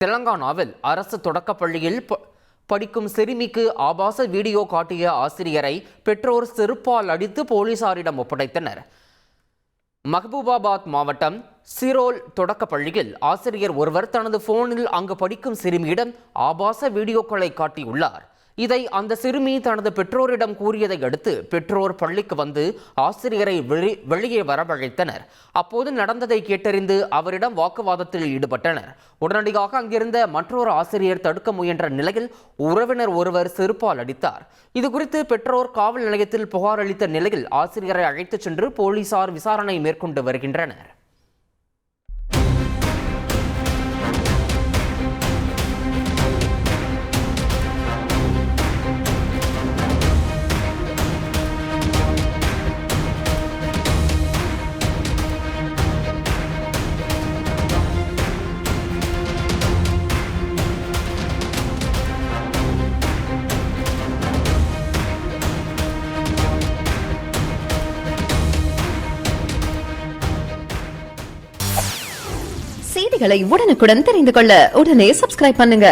தெலங்கானாவில் அரசு தொடக்கப்பள்ளியில் படிக்கும் சிறுமிக்கு ஆபாச வீடியோ காட்டிய ஆசிரியரை பெற்றோர் செருப்பால் அடித்து போலீசாரிடம் ஒப்படைத்தனர். மஹபூபாபாத் மாவட்டம் சிரோல் தொடக்கப்பள்ளியில் ஆசிரியர் ஒருவர் தனது போனில் அங்கு படிக்கும் சிறுமியிடம் ஆபாச வீடியோக்களை காட்டியுள்ளார். இதை அந்த சிறுமி தனது பெற்றோரிடம் கூறியதை அடுத்து பெற்றோர் பள்ளிக்கு வந்து ஆசிரியரை வெளியே வரவழைத்தனர். அப்போது நடந்ததை கேட்டறிந்து அவரிடம் வாக்குவாதத்தில் ஈடுபட்டனர். உடனடியாக அங்கிருந்த மற்றொரு ஆசிரியர் தடுக்க முயன்ற நிலையில் உறவினர் ஒருவர் செருப்பால் அடித்தார். இதுகுறித்து பெற்றோர் காவல் நிலையத்தில் புகார் அளித்த நிலையில் ஆசிரியரை அழைத்துச் சென்று போலீசார் விசாரணை மேற்கொண்டு வருகின்றனர். செய்திகளை உடனுக்குடன் தெரிந்து கொள்ள உடனே சப்ஸ்கிரைப் பண்ணுங்க.